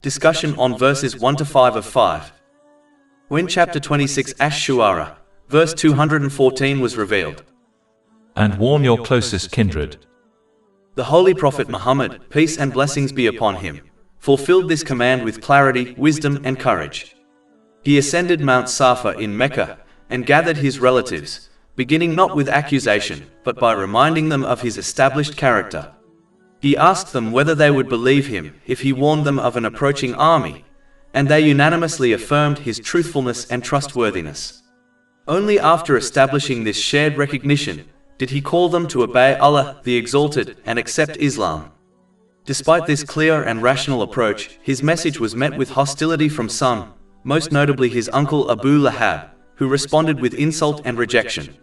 Discussion on verses 1 to 5 of 5. When chapter 26 Ash-Shu'ara, verse 214 was revealed. And warn your closest kindred. The Holy Prophet Muhammad, peace and blessings be upon him, fulfilled this command with clarity, wisdom and courage. He ascended Mount Safa in Mecca and gathered his relatives, beginning not with accusation, but by reminding them of his established character. He asked them whether they would believe him if he warned them of an approaching army, and they unanimously affirmed his truthfulness and trustworthiness. Only after establishing this shared recognition did he call them to obey Allah the Exalted and accept Islam. Despite this clear and rational approach, his message was met with hostility from some, most notably his uncle Abu Lahab, who responded with insult and rejection.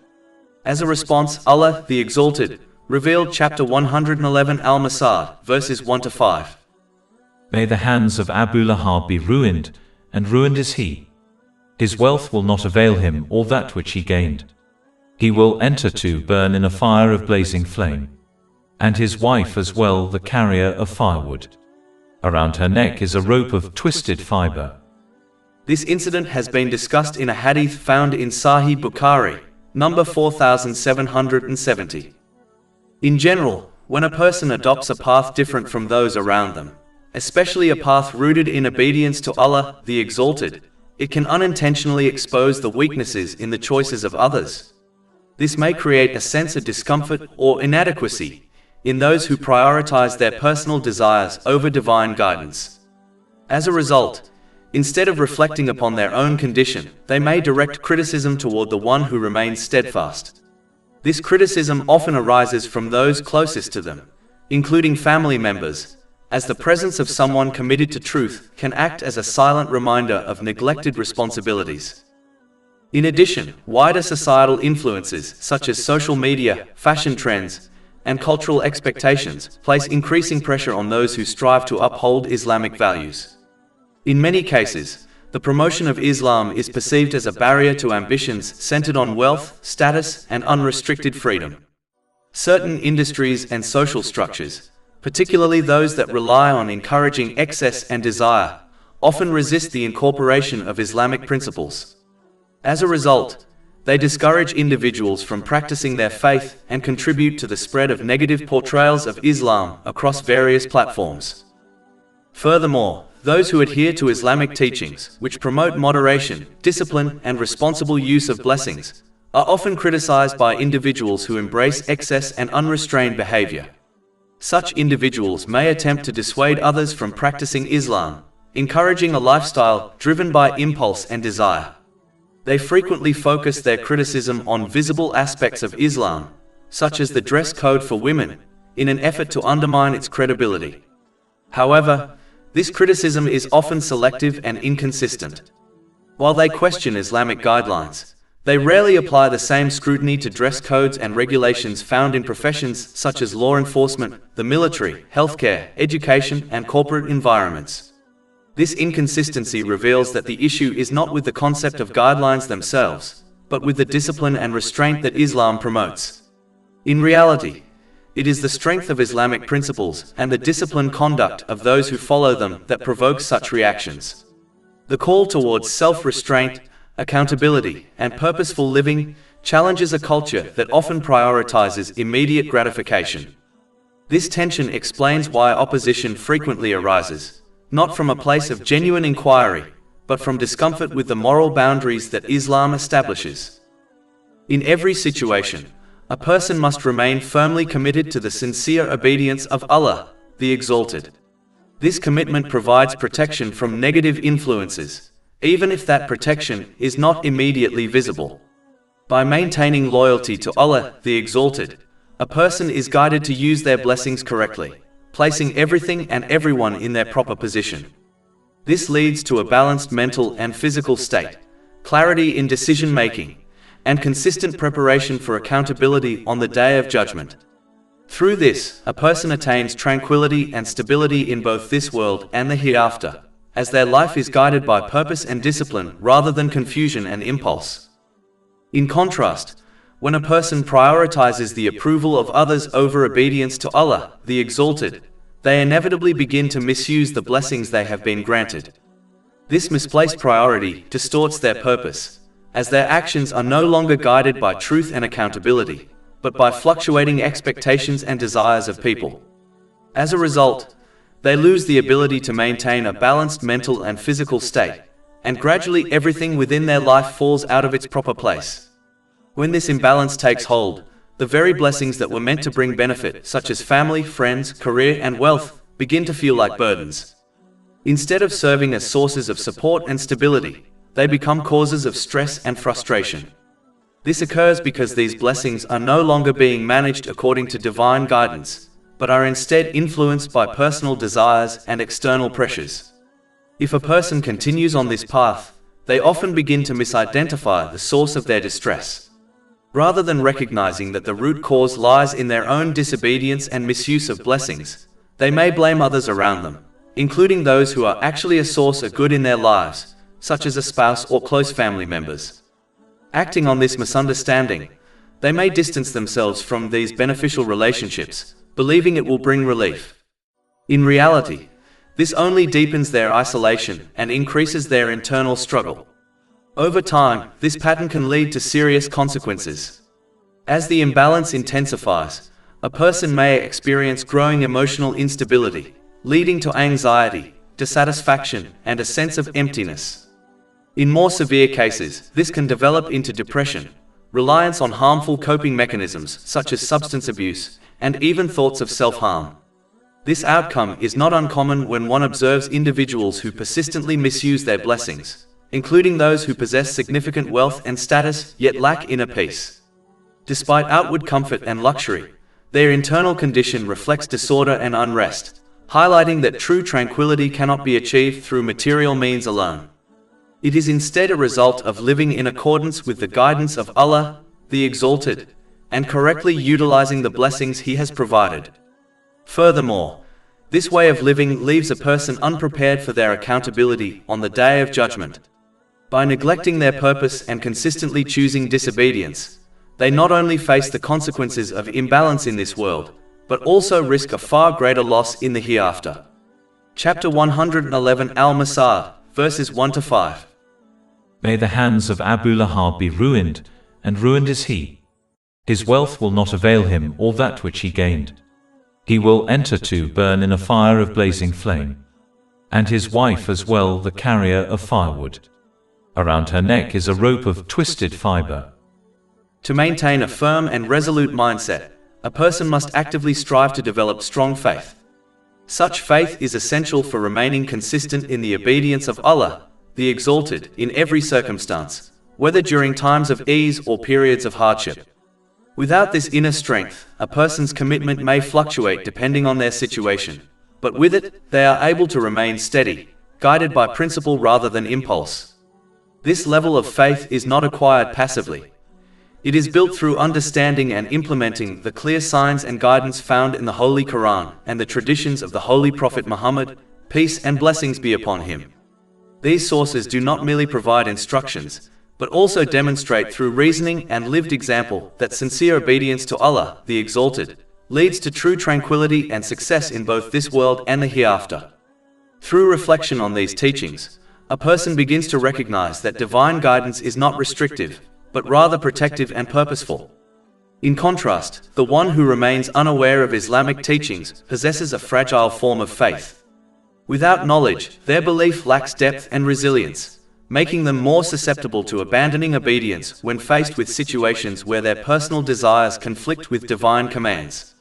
As a response, Allah the Exalted revealed chapter 111 Al-Masad, verses 1 to 5. May the hands of Abu Lahab be ruined, and ruined is he. His wealth will not avail him all that which he gained. He will enter to burn in a fire of blazing flame. And his wife as well, the carrier of firewood. Around her neck is a rope of twisted fiber. This incident has been discussed in a hadith found in Sahih Bukhari, number 4770. In general, when a person adopts a path different from those around them, especially a path rooted in obedience to Allah the Exalted, it can unintentionally expose the weaknesses in the choices of others. This may create a sense of discomfort or inadequacy in those who prioritize their personal desires over divine guidance. As a result, instead of reflecting upon their own condition, they may direct criticism toward the one who remains steadfast. This criticism often arises from those closest to them, including family members, as the presence of someone committed to truth can act as a silent reminder of neglected responsibilities. In addition, wider societal influences such as social media, fashion trends, and cultural expectations place increasing pressure on those who strive to uphold Islamic values. In many cases, the promotion of Islam is perceived as a barrier to ambitions centered on wealth, status, and unrestricted freedom. Certain industries and social structures, particularly those that rely on encouraging excess and desire, often resist the incorporation of Islamic principles. As a result, they discourage individuals from practicing their faith and contribute to the spread of negative portrayals of Islam across various platforms. Furthermore, those who adhere to Islamic teachings, which promote moderation, discipline, and responsible use of blessings, are often criticized by individuals who embrace excess and unrestrained behavior. Such individuals may attempt to dissuade others from practicing Islam, encouraging a lifestyle driven by impulse and desire. They frequently focus their criticism on visible aspects of Islam, such as the dress code for women, in an effort to undermine its credibility. However, this criticism is often selective and inconsistent. While they question Islamic guidelines, they rarely apply the same scrutiny to dress codes and regulations found in professions such as law enforcement, the military, healthcare, education, and corporate environments. This inconsistency reveals that the issue is not with the concept of guidelines themselves, but with the discipline and restraint that Islam promotes. In reality, it is the strength of Islamic principles and the disciplined conduct of those who follow them that provokes such reactions. The call towards self-restraint, accountability, and purposeful living challenges a culture that often prioritizes immediate gratification. This tension explains why opposition frequently arises, not from a place of genuine inquiry, but from discomfort with the moral boundaries that Islam establishes. In every situation, a person must remain firmly committed to the sincere obedience of Allah, the Exalted. This commitment provides protection from negative influences, even if that protection is not immediately visible. By maintaining loyalty to Allah, the Exalted, a person is guided to use their blessings correctly, placing everything and everyone in their proper position. This leads to a balanced mental and physical state, clarity in decision-making, and consistent preparation for accountability on the Day of Judgment. Through this, a person attains tranquility and stability in both this world and the hereafter, as their life is guided by purpose and discipline rather than confusion and impulse. In contrast, when a person prioritizes the approval of others over obedience to Allah, the Exalted, they inevitably begin to misuse the blessings they have been granted. This misplaced priority distorts their purpose, as their actions are no longer guided by truth and accountability, but by fluctuating expectations and desires of people. As a result, they lose the ability to maintain a balanced mental and physical state, and gradually everything within their life falls out of its proper place. When this imbalance takes hold, the very blessings that were meant to bring benefit, such as family, friends, career, and wealth, begin to feel like burdens. Instead of serving as sources of support and stability, they become causes of stress and frustration. This occurs because these blessings are no longer being managed according to divine guidance, but are instead influenced by personal desires and external pressures. If a person continues on this path, they often begin to misidentify the source of their distress. Rather than recognizing that the root cause lies in their own disobedience and misuse of blessings, they may blame others around them, including those who are actually a source of good in their lives, such as a spouse or close family members. Acting on this misunderstanding, they may distance themselves from these beneficial relationships, believing it will bring relief. In reality, this only deepens their isolation and increases their internal struggle. Over time, this pattern can lead to serious consequences. As the imbalance intensifies, a person may experience growing emotional instability, leading to anxiety, dissatisfaction, and a sense of emptiness. In more severe cases, this can develop into depression, reliance on harmful coping mechanisms such as substance abuse, and even thoughts of self-harm. This outcome is not uncommon when one observes individuals who persistently misuse their blessings, including those who possess significant wealth and status yet lack inner peace. Despite outward comfort and luxury, their internal condition reflects disorder and unrest, highlighting that true tranquility cannot be achieved through material means alone. It is instead a result of living in accordance with the guidance of Allah, the Exalted, and correctly utilizing the blessings He has provided. Furthermore, this way of living leaves a person unprepared for their accountability on the Day of Judgment. By neglecting their purpose and consistently choosing disobedience, they not only face the consequences of imbalance in this world, but also risk a far greater loss in the hereafter. Chapter 111 Al-Masad, verses 1-5. May the hands of Abu Lahab be ruined, and ruined is he. His wealth will not avail him all that which he gained. He will enter to burn in a fire of blazing flame. And his wife as well, the carrier of firewood. Around her neck is a rope of twisted fiber. To maintain a firm and resolute mindset, a person must actively strive to develop strong faith. Such faith is essential for remaining consistent in the obedience of Allah, the Exalted, in every circumstance, whether during times of ease or periods of hardship. Without this inner strength, a person's commitment may fluctuate depending on their situation, but with it, they are able to remain steady, guided by principle rather than impulse. This level of faith is not acquired passively. It is built through understanding and implementing the clear signs and guidance found in the Holy Quran and the traditions of the Holy Prophet Muhammad, peace and blessings be upon him. These sources do not merely provide instructions, but also demonstrate through reasoning and lived example that sincere obedience to Allah, the Exalted, leads to true tranquility and success in both this world and the hereafter. Through reflection on these teachings, a person begins to recognize that divine guidance is not restrictive, but rather protective and purposeful. In contrast, the one who remains unaware of Islamic teachings possesses a fragile form of faith. Without knowledge, their belief lacks depth and resilience, making them more susceptible to abandoning obedience when faced with situations where their personal desires conflict with divine commands.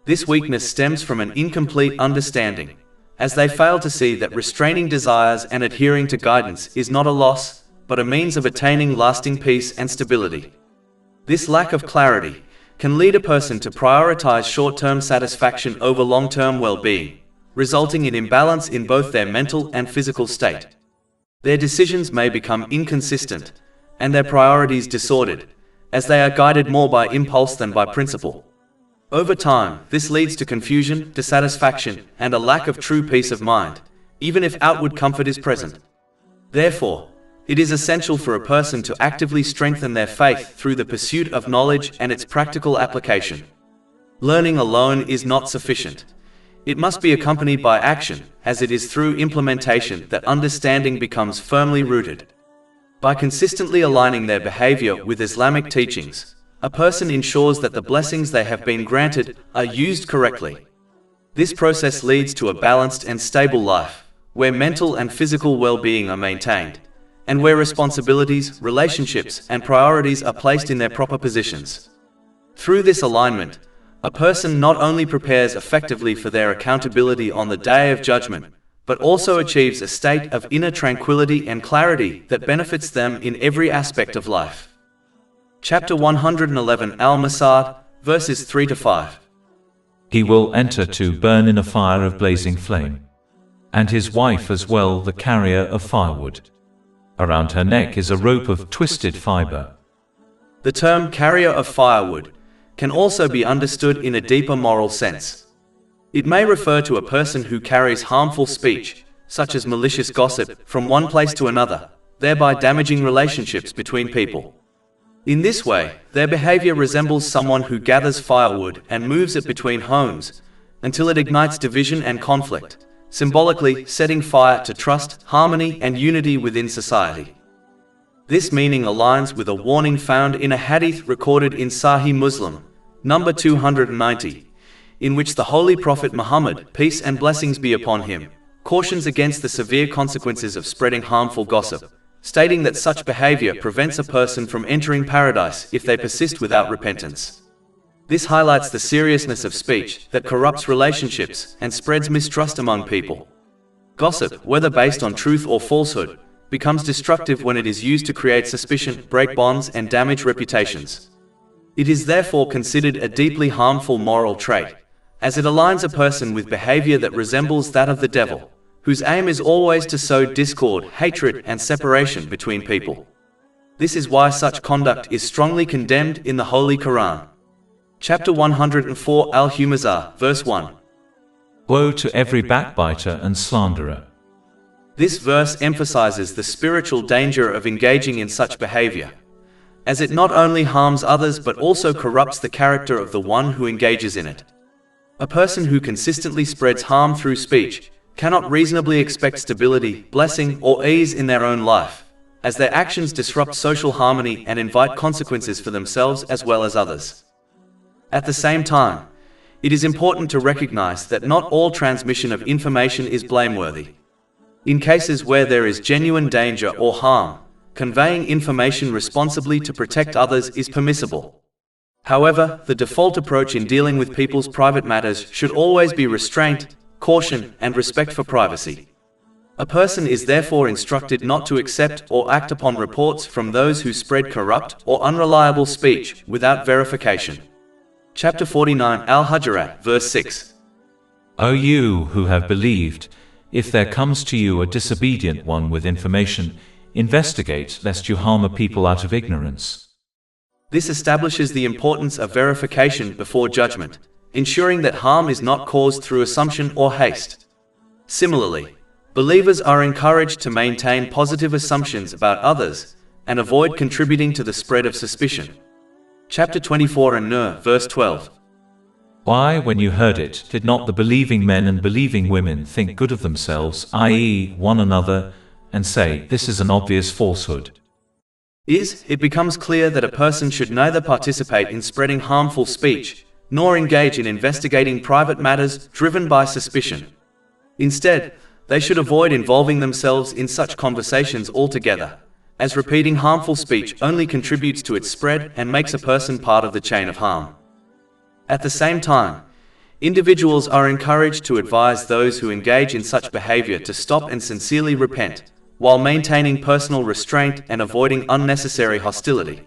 This weakness stems from an incomplete understanding, as they fail to see that restraining desires and adhering to guidance is not a loss, but a means of attaining lasting peace and stability. This lack of clarity can lead a person to prioritize short-term satisfaction over long-term well-being, resulting in imbalance in both their mental and physical state. Their decisions may become inconsistent, and their priorities disordered, as they are guided more by impulse than by principle. Over time, this leads to confusion, dissatisfaction, and a lack of true peace of mind, even if outward comfort is present. Therefore, it is essential for a person to actively strengthen their faith through the pursuit of knowledge and its practical application. Learning alone is not sufficient. It must be accompanied by action, as it is through implementation that understanding becomes firmly rooted. By consistently aligning their behavior with Islamic teachings, a person ensures that the blessings they have been granted are used correctly. This process leads to a balanced and stable life, where mental and physical well-being are maintained, and where responsibilities, relationships, and priorities are placed in their proper positions. Through this alignment, a person not only prepares effectively for their accountability on the Day of Judgment, but also achieves a state of inner tranquility and clarity that benefits them in every aspect of life. Chapter 111 Al-Masad, verses 3-5. He will enter to burn in a fire of blazing flame, and his wife as well, the carrier of firewood. Around her neck is a rope of twisted fiber. The term carrier of firewood can also be understood in a deeper moral sense. It may refer to a person who carries harmful speech, such as malicious gossip, from one place to another, thereby damaging relationships between people. In this way, their behavior resembles someone who gathers firewood and moves it between homes until it ignites division and conflict, symbolically setting fire to trust, harmony, and unity within society. This meaning aligns with a warning found in a hadith recorded in Sahih Muslim, number 290, in which the Holy Prophet Muhammad, peace and blessings be upon him, cautions against the severe consequences of spreading harmful gossip, stating that such behavior prevents a person from entering paradise if they persist without repentance. This highlights the seriousness of speech that corrupts relationships and spreads mistrust among people. Gossip, whether based on truth or falsehood, becomes destructive when it is used to create suspicion, break bonds, and damage reputations. It is therefore considered a deeply harmful moral trait, as it aligns a person with behavior that resembles that of the devil, whose aim is always to sow discord, hatred, and separation between people. This is why such conduct is strongly condemned in the Holy Quran. Chapter 104 Al-Humazah, verse 1. Woe to every backbiter and slanderer. This verse emphasizes the spiritual danger of engaging in such behavior, as it not only harms others but also corrupts the character of the one who engages in it. A person who consistently spreads harm through speech cannot reasonably expect stability, blessing, or ease in their own life, as their actions disrupt social harmony and invite consequences for themselves as well as others. At the same time, it is important to recognize that not all transmission of information is blameworthy. In cases where there is genuine danger or harm, conveying information responsibly to protect others is permissible. However, the default approach in dealing with people's private matters should always be restraint, caution, and respect for privacy. A person is therefore instructed not to accept or act upon reports from those who spread corrupt or unreliable speech without verification. Chapter 49 Al-Hujurat, verse 6. O you who have believed, if there comes to you a disobedient one with information, investigate lest you harm a people out of ignorance. This establishes the importance of verification before judgment, ensuring that harm is not caused through assumption or haste. Similarly, believers are encouraged to maintain positive assumptions about others and avoid contributing to the spread of suspicion. Chapter 24 An-Nur, verse 12. Why, when you heard it, did not the believing men and believing women think good of themselves, i.e., one another, and say, this is an obvious falsehood? It becomes clear that a person should neither participate in spreading harmful speech, nor engage in investigating private matters driven by suspicion. Instead, they should avoid involving themselves in such conversations altogether, as repeating harmful speech only contributes to its spread and makes a person part of the chain of harm. At the same time, individuals are encouraged to advise those who engage in such behavior to stop and sincerely repent, while maintaining personal restraint and avoiding unnecessary hostility.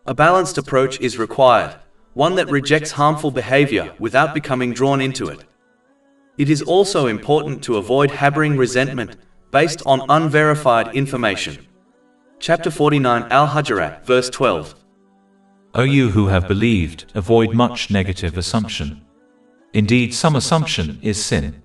A balanced approach is required, one that rejects harmful behavior without becoming drawn into it. It is also important to avoid harboring resentment based on unverified information. Chapter 49 Al-Hujurat, verse 12. O you who have believed, avoid much negative assumption. Indeed, some assumption is sin.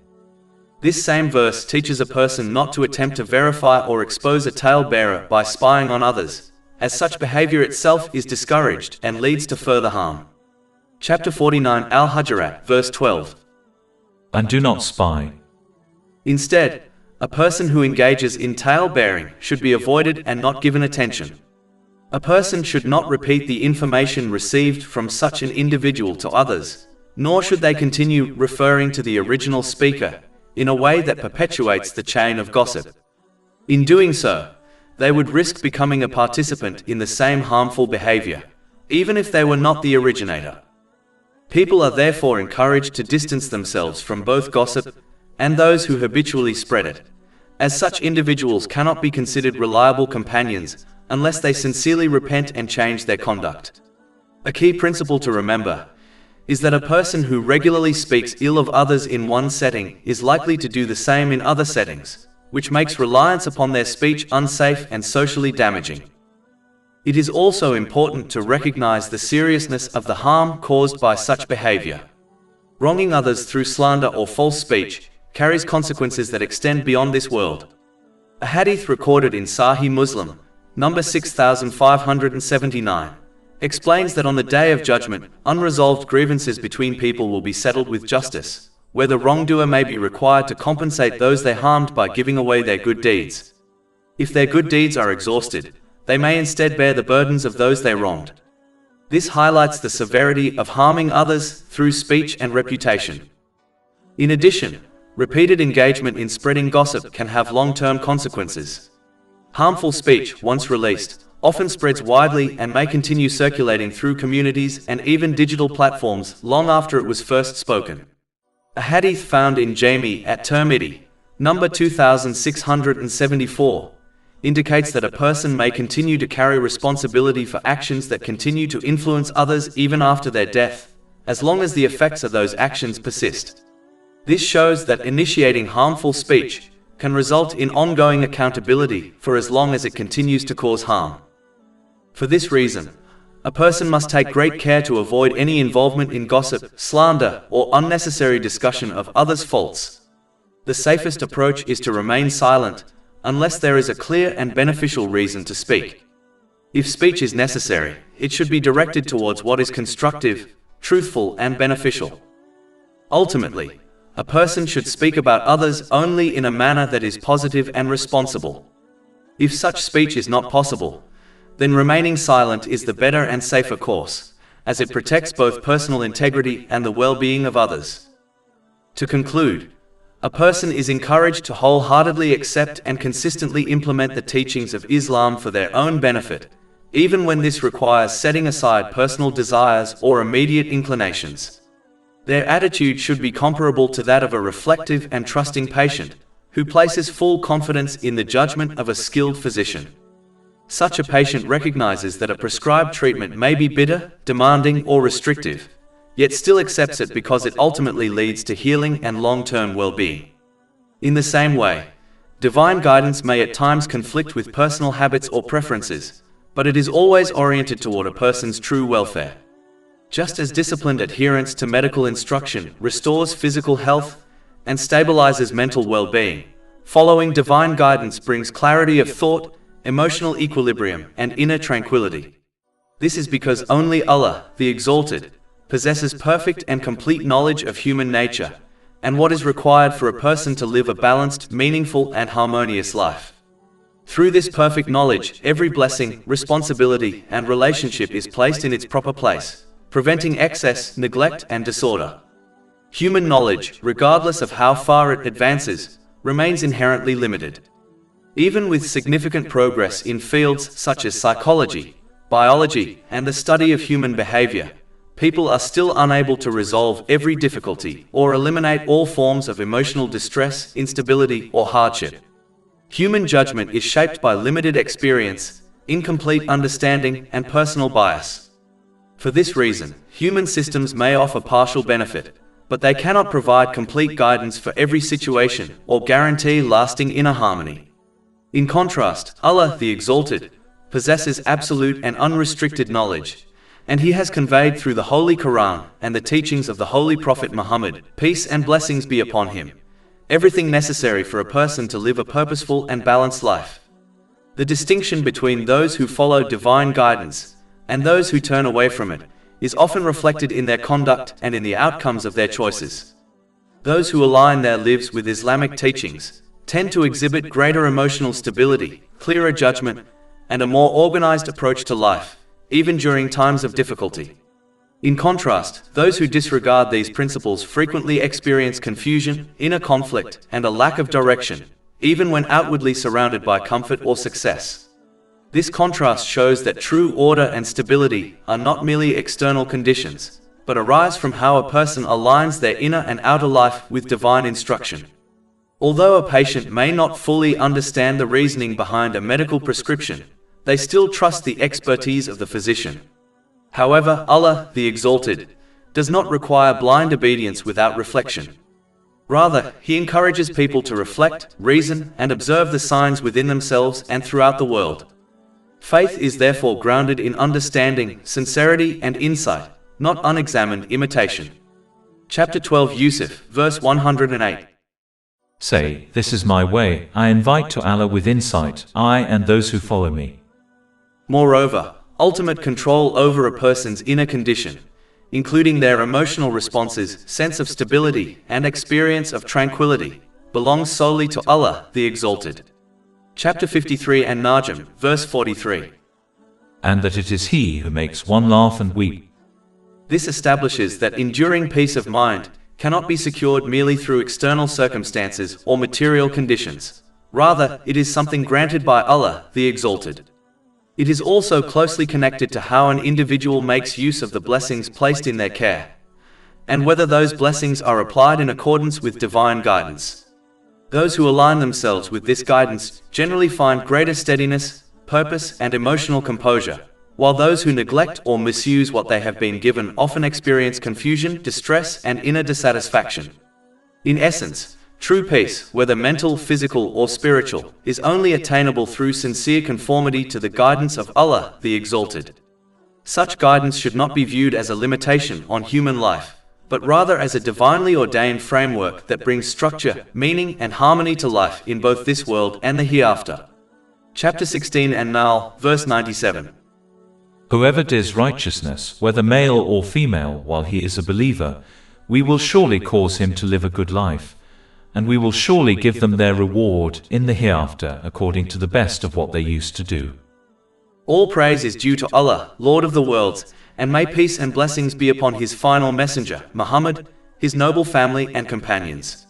This same verse teaches a person not to attempt to verify or expose a tale-bearer by spying on others, as such behavior itself is discouraged and leads to further harm. Chapter 49 Al-Hujurat, verse 12. and do not spy. Instead, a person who engages in tale-bearing should be avoided and not given attention. A person should not repeat the information received from such an individual to others, nor should they continue referring to the original speaker in a way that perpetuates the chain of gossip. In doing so, they would risk becoming a participant in the same harmful behavior, even if they were not the originator. People are therefore encouraged to distance themselves from both gossip and those who habitually spread it, as such individuals cannot be considered reliable companions unless they sincerely repent and change their conduct. A key principle to remember is that a person who regularly speaks ill of others in one setting is likely to do the same in other settings, which makes reliance upon their speech unsafe and socially damaging. It is also important to recognize the seriousness of the harm caused by such behavior. Wronging others through slander or false speech carries consequences that extend beyond this world. A hadith recorded in Sahih Muslim, number 6579, explains that on the Day of Judgment, unresolved grievances between people will be settled with justice, where the wrongdoer may be required to compensate those they harmed by giving away their good deeds. If their good deeds are exhausted, they may instead bear the burdens of those they wronged. This highlights the severity of harming others through speech and reputation. In addition, repeated engagement in spreading gossip can have long-term consequences. Harmful speech, once released, often spreads widely and may continue circulating through communities and even digital platforms long after it was first spoken. A hadith found in Jami at Tirmidhi, number 2674, indicates that a person may continue to carry responsibility for actions that continue to influence others even after their death, as long as the effects of those actions persist. This shows that initiating harmful speech can result in ongoing accountability for as long as it continues to cause harm. For this reason, a person must take great care to avoid any involvement in gossip, slander, or unnecessary discussion of others' faults. The safest approach is to remain silent, unless there is a clear and beneficial reason to speak. If speech is necessary, it should be directed towards what is constructive, truthful, and beneficial. Ultimately, a person should speak about others only in a manner that is positive and responsible. If such speech is not possible, then remaining silent is the better and safer course, as it protects both personal integrity and the well-being of others. To conclude, a person is encouraged to wholeheartedly accept and consistently implement the teachings of Islam for their own benefit, even when this requires setting aside personal desires or immediate inclinations. Their attitude should be comparable to that of a reflective and trusting patient, who places full confidence in the judgment of a skilled physician. Such a patient recognizes that a prescribed treatment may be bitter, demanding, or restrictive, yet still accepts it because it ultimately leads to healing and long-term well-being. In the same way, divine guidance may at times conflict with personal habits or preferences, but it is always oriented toward a person's true welfare. Just as disciplined adherence to medical instruction restores physical health and stabilizes mental well-being, following divine guidance brings clarity of thought, emotional equilibrium, and inner tranquility. This is because only Allah, the Exalted, possesses perfect and complete knowledge of human nature, and what is required for a person to live a balanced, meaningful, and harmonious life. Through this perfect knowledge, every blessing, responsibility, and relationship is placed in its proper place, preventing excess, neglect, and disorder. Human knowledge, regardless of how far it advances, remains inherently limited. Even with significant progress in fields such as psychology, biology, and the study of human behavior, people are still unable to resolve every difficulty or eliminate all forms of emotional distress, instability, or hardship. Human judgment is shaped by limited experience, incomplete understanding, and personal bias. For this reason, human systems may offer partial benefit, but they cannot provide complete guidance for every situation or guarantee lasting inner harmony. In contrast, Allah, the Exalted, possesses absolute and unrestricted knowledge, and He has conveyed through the Holy Quran and the teachings of the Holy Prophet Muhammad, peace and blessings be upon him, everything necessary for a person to live a purposeful and balanced life. The distinction between those who follow divine guidance and those who turn away from it is often reflected in their conduct and in the outcomes of their choices. Those who align their lives with Islamic teachings tend to exhibit greater emotional stability, clearer judgment, and a more organized approach to life, even during times of difficulty. In contrast, those who disregard these principles frequently experience confusion, inner conflict, and a lack of direction, even when outwardly surrounded by comfort or success. This contrast shows that true order and stability are not merely external conditions, but arise from how a person aligns their inner and outer life with divine instruction. Although a patient may not fully understand the reasoning behind a medical prescription, they still trust the expertise of the physician. However, Allah, the Exalted, does not require blind obedience without reflection. Rather, He encourages people to reflect, reason, and observe the signs within themselves and throughout the world. Faith is therefore grounded in understanding, sincerity, and insight, not unexamined imitation. Chapter 12 Yusuf, verse 108. Say, this is my way, I invite to Allah with insight, I and those who follow me. Moreover, ultimate control over a person's inner condition, including their emotional responses, sense of stability, and experience of tranquility, belongs solely to Allah, the Exalted. Chapter 53 and Najm, verse 43. And that it is He who makes one laugh and weep. This establishes that enduring peace of mind cannot be secured merely through external circumstances or material conditions. Rather, it is something granted by Allah, the Exalted. It is also closely connected to how an individual makes use of the blessings placed in their care, and whether those blessings are applied in accordance with divine guidance. Those who align themselves with this guidance generally find greater steadiness, purpose, and emotional composure, while those who neglect or misuse what they have been given often experience confusion, distress, and inner dissatisfaction. In essence, true peace, whether mental, physical, or spiritual, is only attainable through sincere conformity to the guidance of Allah, the Exalted. Such guidance should not be viewed as a limitation on human life, but rather as a divinely ordained framework that brings structure, meaning, and harmony to life in both this world and the hereafter. Chapter 16 and Nahl, verse 97. Whoever does righteousness, whether male or female, while he is a believer, we will surely cause him to live a good life, and we will surely give them their reward in the hereafter according to the best of what they used to do. All praise is due to Allah, Lord of the worlds, and may peace and blessings be upon His final messenger, Muhammad, his noble family and companions.